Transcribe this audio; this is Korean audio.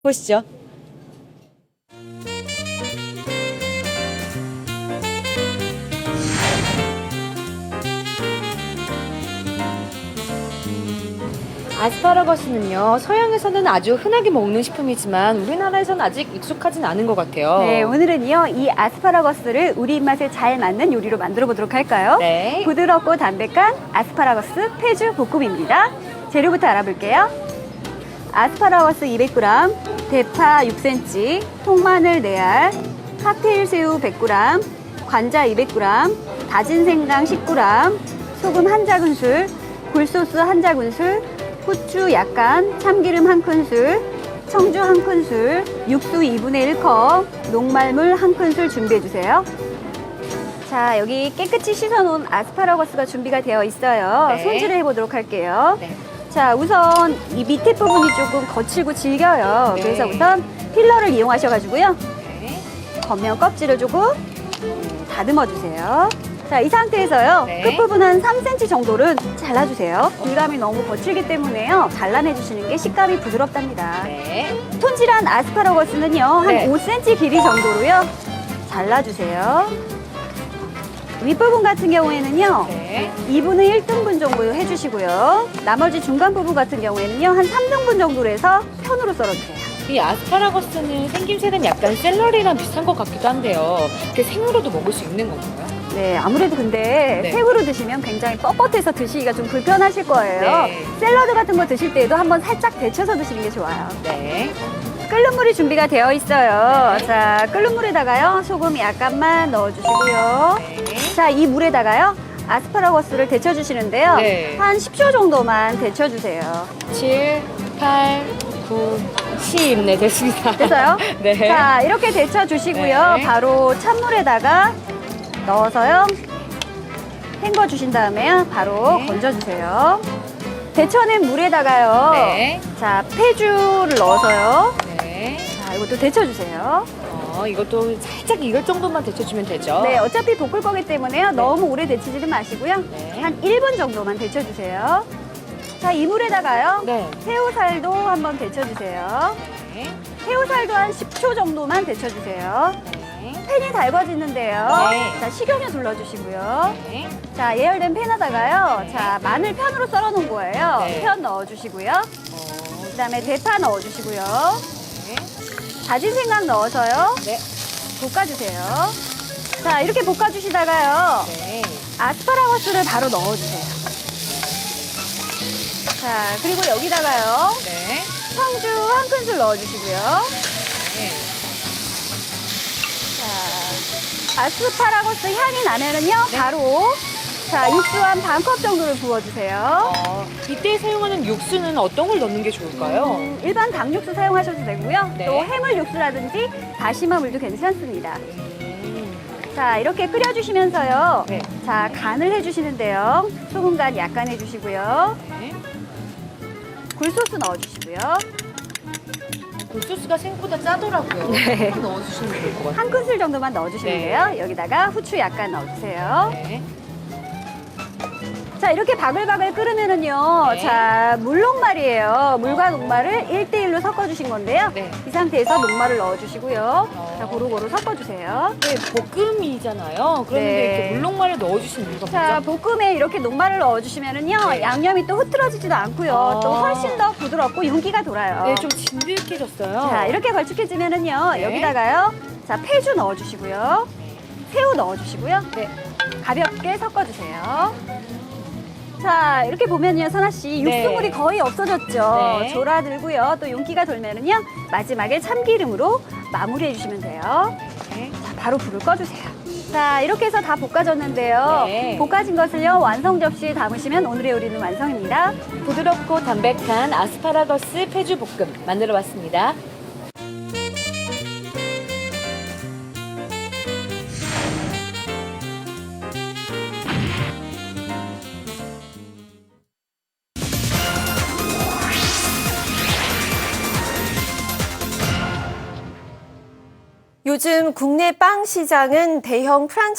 보시죠. 아스파라거스는요, 서양에서는 아주 흔하게 먹는 식품이지만 우리나라에서는 아직 익숙하진 않은 것 같아요. 네, 오늘은요, 이 아스파라거스를 우리 입맛에 잘 맞는 요리로 만들어 보도록 할까요? 네. 부드럽고 담백한 아스파라거스 페주 볶음입니다. 재료부터 알아볼게요. 아스파라거스 200g, 대파 6cm, 통마늘 4알, 칵테일 새우 100g, 관자 200g, 다진 생강 10g, 소금 1작은술, 굴소스 1작은술, 후추 약간, 참기름 1큰술, 청주 1큰술, 육수 2분의 1컵, 녹말물 1큰술 준비해주세요. 자, 여기 깨끗이 씻어놓은 아스파라거스가 준비가 되어 있어요. 네. 손질을 해보도록 할게요. 네. 자, 우선 이 밑에 부분이 조금 거칠고 질겨요. 네. 그래서 우선 필러를 이용하셔가지고요. 네. 겉면 껍질을 조금 다듬어 주세요. 자, 이 상태에서요. 네. 끝부분 한 3cm 정도를 잘라주세요. 질감이 너무 거칠기 때문에요. 잘라내주시는 게 식감이 부드럽답니다. 네. 손질한 아스파라거스는요. 네. 한 5cm 길이 정도로요. 잘라주세요. 윗부분 같은 경우에는요. 네. 2분의 1등분 정도 해주시고요. 나머지 중간 부분 같은 경우에는요. 한 3등분 정도로 해서 편으로 썰어주세요. 이 아스파라거스는 생김새는 약간 샐러리랑 비슷한 것 같기도 한데요. 이렇게 생으로도 먹을 수 있는 건가요? 네, 아무래도 근데 네. 생으로 드시면 굉장히 뻣뻣해서 드시기가 좀 불편하실 거예요. 네. 샐러드 같은 거 드실 때에도 한번 살짝 데쳐서 드시는 게 좋아요. 네. 끓는 물이 준비가 되어 있어요. 네. 자, 끓는 물에다가요. 소금 약간만 넣어주시고요. 네. 자, 이 물에다가요. 아스파라거스를 데쳐주시는데요. 네. 한 10초 정도만 데쳐주세요. 7, 8, 9, 10. 네, 됐습니다. 됐어요? 네. 자, 이렇게 데쳐주시고요. 네. 바로 찬물에다가 넣어서요. 헹궈주신 다음에요. 바로 네. 건져주세요. 데쳐낸 물에다가요. 네. 자, 페주를 넣어서요. 네. 자, 이것도 데쳐주세요. 이것도 살짝 익을 정도만 데쳐주면 되죠? 네, 어차피 볶을 거기 때문에요. 너무 오래 데치지는 마시고요. 네. 한 1분 정도만 데쳐주세요. 자, 이 물에다가요. 네. 새우살도 한번 데쳐주세요. 네. 새우살도 한 10초 정도만 데쳐주세요. 네. 팬이 달궈지는데요. 네. 자, 식용유 둘러주시고요. 네. 자, 예열된 팬에다가요. 네. 자, 마늘 편으로 썰어놓은 거예요. 네. 편 넣어주시고요. 어, 그다음에 대파 넣어주시고요. 네. 다진 생강 넣어서요. 네. 볶아주세요. 자, 이렇게 볶아주시다가요. 네. 아스파라거스를 바로 넣어주세요. 자, 그리고 여기다가요. 네. 청주 1큰술 넣어주시고요. 네. 자, 아스파라거스 향이 나면은요. 네. 바로 자, 육수 한 반 컵 정도를 부어주세요. 이때 사용하는 육수는 어떤 걸 넣는 게 좋을까요? 일반 닭육수 사용하셔도 되고요. 네. 또 해물 육수라든지 다시마 물도 괜찮습니다. 자, 이렇게 끓여주시면서요. 네. 자, 간을 해주시는데요. 소금 간 약간 해주시고요. 네. 굴소스 넣어주시고요. 굴소스가 생각보다 짜더라고요. 네. 조금 넣어주시면 좋을 것 같아요. 한 큰술 정도만 넣어주시는데요. 여기다가 후추 약간 넣어주세요. 네. 자, 이렇게 바글바글 끓으면은요. 네. 자, 물녹말이에요. 물과 녹말을 1대1로 섞어주신 건데요. 네. 이 상태에서 녹말을 넣어주시고요. 어. 자, 고루고루 섞어주세요. 네, 볶음이잖아요. 그런데 네. 이렇게 물녹말을 넣어주시는 이유가 자, 뭐죠? 볶음에 이렇게 녹말을 넣어주시면은요. 네. 양념이 또 흐트러지지도 않고요. 아. 또 훨씬 더 부드럽고 윤기가 돌아요. 네, 좀 진득해졌어요. 자, 이렇게 걸쭉해지면은요. 네. 여기다가요. 자, 페주 넣어주시고요. 새우 넣어주시고요. 네. 가볍게 섞어주세요. 자, 이렇게 보면요, 선아씨, 네. 육수물이 거의 없어졌죠. 네. 졸아들고요. 또 윤기가 돌면은요, 마지막에 참기름으로 마무리해 주시면 돼요. 네. 자, 바로 불을 꺼주세요. 자, 이렇게 해서 다 볶아졌는데요. 네. 볶아진 것을요, 완성 접시에 담으시면 오늘의 요리는 완성입니다. 부드럽고 담백한 아스파라거스 페주 볶음 만들어 봤습니다. 요즘 국내 빵 시장은 대형 프랜차이즈